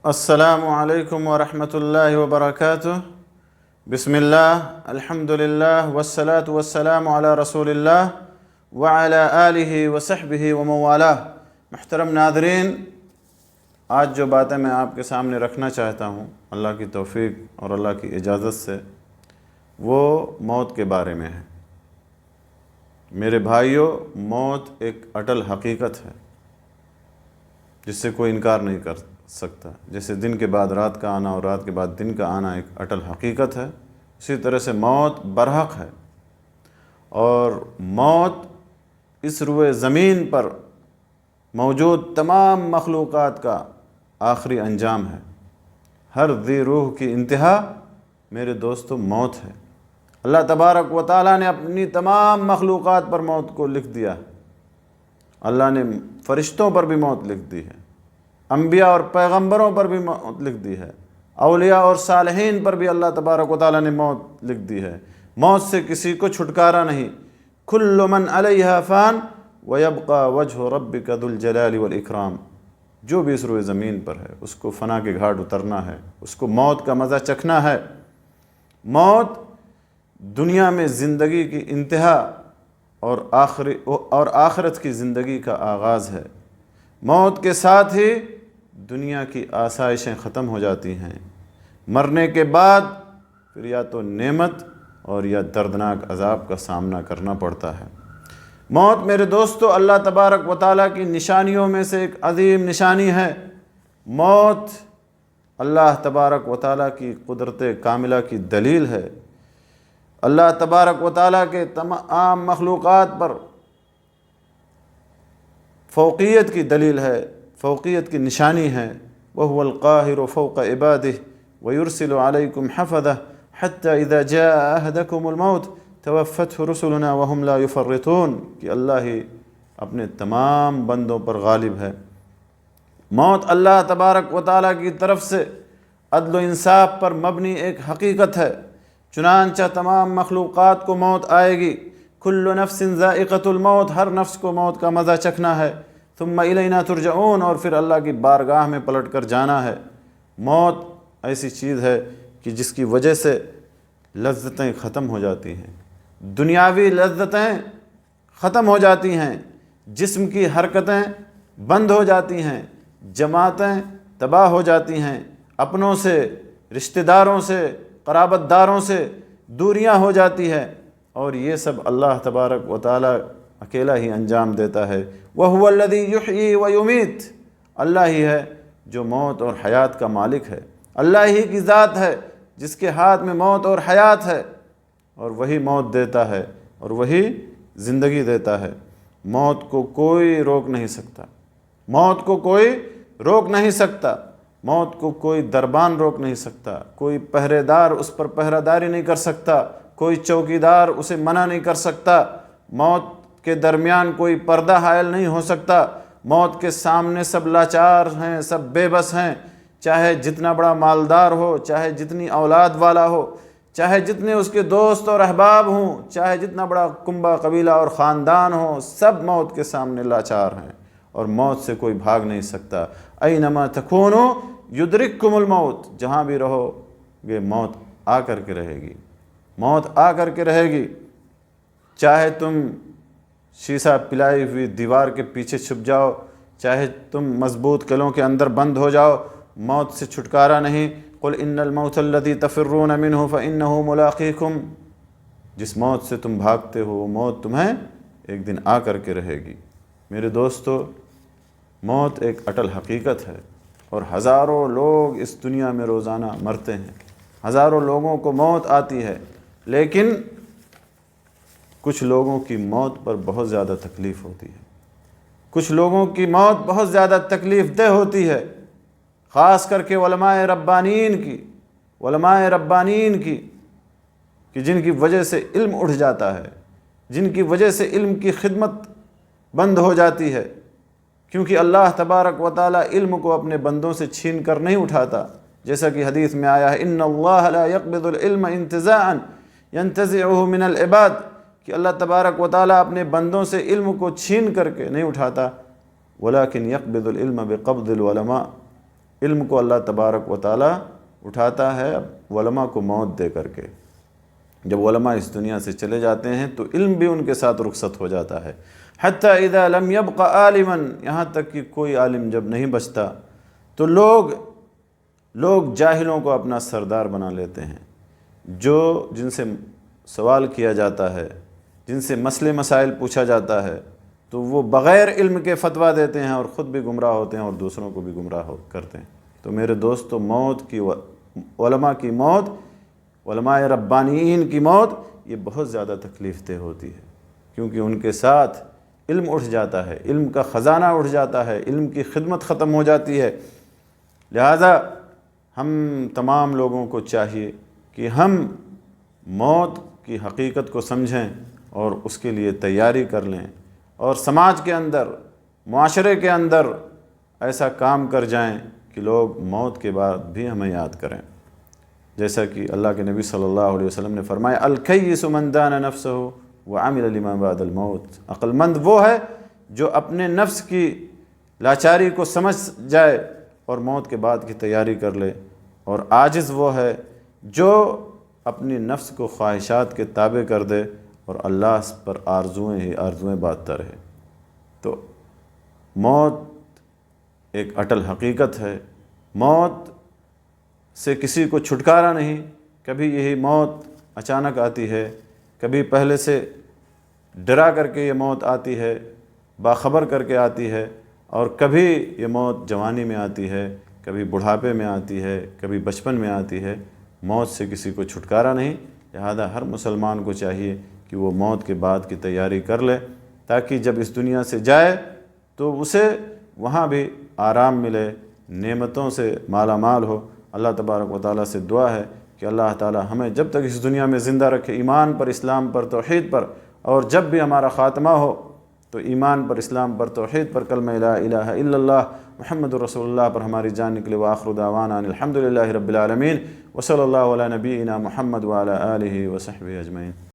السلام علیکم ورحمۃ اللہ وبرکاتہ۔ بسم اللہ، الحمد للہ، والصلاة والسلام علی رسول اللہ وعلی آلہ وصحبہ ومن والہ۔ محترم ناظرین، آج جو باتیں میں آپ کے سامنے رکھنا چاہتا ہوں اللہ کی توفیق اور اللہ کی اجازت سے، وہ موت کے بارے میں ہے۔ میرے بھائیوں، موت ایک اٹل حقیقت ہے جس سے کوئی انکار نہیں کر سکتا۔ جیسے دن کے بعد رات کا آنا اور رات کے بعد دن کا آنا ایک اٹل حقیقت ہے، اسی طرح سے موت برحق ہے، اور موت اس روئے زمین پر موجود تمام مخلوقات کا آخری انجام ہے۔ ہر ذی روح کی انتہا میرے دوستو موت ہے۔ اللہ تبارک و تعالیٰ نے اپنی تمام مخلوقات پر موت کو لکھ دیا ہے۔ اللہ نے فرشتوں پر بھی موت لکھ دی ہے، انبیاء اور پیغمبروں پر بھی موت لکھ دی ہے، اولیاء اور صالحین پر بھی اللہ تبارک و تعالیٰ نے موت لکھ دی ہے۔ موت سے کسی کو چھٹکارا نہیں۔ کل من علیہا فان ویبقى وجہ ربک ذو الجلال والاکرام۔ جو بھی اس روئے زمین پر ہے اس کو فنا کے گھاٹ اترنا ہے، اس کو موت کا مزہ چکھنا ہے۔ موت دنیا میں زندگی کی انتہا اور آخرت کی زندگی کا آغاز ہے۔ موت کے ساتھ ہی دنیا کی آسائشیں ختم ہو جاتی ہیں۔ مرنے کے بعد پھر یا تو نعمت اور یا دردناک عذاب کا سامنا کرنا پڑتا ہے۔ موت میرے دوستو اللہ تبارک و تعالیٰ کی نشانیوں میں سے ایک عظیم نشانی ہے۔ موت اللہ تبارک و تعالیٰ کی قدرت کاملہ کی دلیل ہے۔ اللہ تبارک و تعالیٰ کے تمام مخلوقات پر فوقیت کی دلیل ہے، فوقیت کی نشانی ہے۔ وَهُوَ الْقَاهِرُ فَوْقَ عِبَادِهِ وَيُرْسِلُ عَلَيْكُمْ حَفَظَةً حَتَّى إِذَا جَاءَ أَحَدَكُمُ الْمَوْتُ تَوَفَّتْهُ رُسُلُنَا وَهُمْ لَا يُفَرِّطُونَ کہ اللہ ہی اپنے تمام بندوں پر غالب ہے۔ موت اللہ تبارک و تعالیٰ کی طرف سے عدل و انصاف پر مبنی ایک حقیقت ہے، چنانچہ تمام مخلوقات کو موت آئے گی۔ کل نفس ذائقۃ الموت، ہر نفس کو موت کا مزہ چکھنا ہے۔ ثم الینا ترجعون، اور پھر اللہ کی بارگاہ میں پلٹ کر جانا ہے۔ موت ایسی چیز ہے کہ جس کی وجہ سے لذتیں ختم ہو جاتی ہیں، دنیاوی لذتیں ختم ہو جاتی ہیں، جسم کی حرکتیں بند ہو جاتی ہیں، جماعتیں تباہ ہو جاتی ہیں، اپنوں سے، رشتہ داروں سے، قرابت داروں سے دوریاں ہو جاتی ہے، اور یہ سب اللہ تبارک و تعالیٰ اکیلا ہی انجام دیتا ہے۔ وَهُوَ الَّذِي يُحْيِي وَيُمِيتُ، اللہ ہی ہے جو موت اور حیات کا مالک ہے۔ اللہ ہی کی ذات ہے جس کے ہاتھ میں موت اور حیات ہے، اور وہی موت دیتا ہے اور وہی زندگی دیتا ہے۔ موت کو کوئی روک نہیں سکتا، موت کو کوئی روک نہیں سکتا، موت کو کوئی دربان روک نہیں سکتا، کوئی پہرے دار اس پر پہرہ داری نہیں کر سکتا، کوئی چوکیدار اسے منع نہیں کر سکتا، موت کے درمیان کوئی پردہ حائل نہیں ہو سکتا۔ موت کے سامنے سب لاچار ہیں، سب بے بس ہیں، چاہے جتنا بڑا مالدار ہو، چاہے جتنی اولاد والا ہو، چاہے جتنے اس کے دوست اور احباب ہوں، چاہے جتنا بڑا کنبہ قبیلہ اور خاندان ہو، سب موت کے سامنے لاچار ہیں، اور موت سے کوئی بھاگ نہیں سکتا۔ اینما تکونوا یدرککم الموت، جہاں بھی رہو گے موت آ کر کے رہے گی، موت آ کر کے رہے گی۔ چاہے تم شیشہ پلائی ہوئی دیوار کے پیچھے چھپ جاؤ، چاہے تم مضبوط قلعوں کے اندر بند ہو جاؤ، موت سے چھٹکارا نہیں۔ قل ان الموت الذی تفرون منہ فانہ ملاقیکم، جس موت سے تم بھاگتے ہو وہ موت تمہیں ایک دن آ کر کے رہے گی۔ میرے دوستو، موت ایک اٹل حقیقت ہے، اور ہزاروں لوگ اس دنیا میں روزانہ مرتے ہیں، ہزاروں لوگوں کو موت آتی ہے، لیکن کچھ لوگوں کی موت پر بہت زیادہ تکلیف ہوتی ہے، کچھ لوگوں کی موت بہت زیادہ تکلیف دہ ہوتی ہے، خاص کر کے علماء ربانین کی کہ جن کی وجہ سے علم اٹھ جاتا ہے، جن کی وجہ سے علم کی خدمت بند ہو جاتی ہے، کیونکہ اللہ تبارک و تعالیٰ علم کو اپنے بندوں سے چھین کر نہیں اٹھاتا، جیسا کہ حدیث میں آیا ہے ان اللہ لا يقبض العلم انتزاعا ينتزعه من العباد، کہ اللہ تبارک و تعالیٰ اپنے بندوں سے علم کو چھین کر کے نہیں اٹھاتا، ولكن يقبض العلم بقبض العلماء، علم کو اللہ تبارک و تعالی اٹھاتا ہے علماء کو موت دے کر کے۔ جب علماء اس دنیا سے چلے جاتے ہیں تو علم بھی ان کے ساتھ رخصت ہو جاتا ہے۔ حتی اذا لم یبق عالما، یہاں تک کہ کوئی عالم جب نہیں بچتا تو لوگ جاہلوں کو اپنا سردار بنا لیتے ہیں، جن سے سوال کیا جاتا ہے، جن سے مسئلے مسائل پوچھا جاتا ہے تو وہ بغیر علم کے فتویٰ دیتے ہیں اور خود بھی گمراہ ہوتے ہیں اور دوسروں کو بھی گمراہ کرتے ہیں۔ تو میرے دوستو، علماء کی موت، علماء ربانیین کی موت یہ بہت زیادہ تکلیف دہ ہوتی ہے، کیونکہ ان کے ساتھ علم اٹھ جاتا ہے، علم کا خزانہ اٹھ جاتا ہے، علم کی خدمت ختم ہو جاتی ہے۔ لہذا ہم تمام لوگوں کو چاہیے کہ ہم موت کی حقیقت کو سمجھیں اور اس کے لیے تیاری کر لیں، اور سماج کے اندر، معاشرے کے اندر ایسا کام کر جائیں کہ لوگ موت کے بعد بھی ہمیں یاد کریں۔ جیسا کہ اللہ کے نبی صلی اللہ علیہ وسلم نے فرمایا، الکیس من دان نفسہ وعمل لما بعد الموت، عقل مند وہ ہے جو اپنے نفس کی لاچاری کو سمجھ جائے اور موت کے بعد کی تیاری کر لے، اور عاجز وہ ہے جو اپنی نفس کو خواہشات کے تابع کر دے اور اللہ پر آرزوئیں باندھتا رہے۔ تو موت ایک اٹل حقیقت ہے، موت سے کسی کو چھٹکارا نہیں۔ کبھی یہی موت اچانک آتی ہے، کبھی پہلے سے ڈرا کر کے یہ موت آتی ہے، باخبر کر کے آتی ہے، اور کبھی یہ موت جوانی میں آتی ہے، کبھی بڑھاپے میں آتی ہے، کبھی بچپن میں آتی ہے۔ موت سے کسی کو چھٹکارا نہیں، لہذا ہر مسلمان کو چاہیے کہ وہ موت کے بعد کی تیاری کر لے، تاکہ جب اس دنیا سے جائے تو اسے وہاں بھی آرام ملے، نعمتوں سے مالا مال ہو۔ اللہ تبارک و تعالیٰ سے دعا ہے کہ اللہ تعالیٰ ہمیں جب تک اس دنیا میں زندہ رکھے ایمان پر، اسلام پر، توحید پر، اور جب بھی ہمارا خاتمہ ہو تو ایمان پر، اسلام پر، توحید پر، کلمہ لا الہ الا اللہ محمد رسول اللہ پر ہماری جان نکلے۔ وآخر دعوانا ان الحمد للہ رب العالمین، وصلی اللہ علی نبینا محمد وعلی آلہ وصحبہ اجمعین۔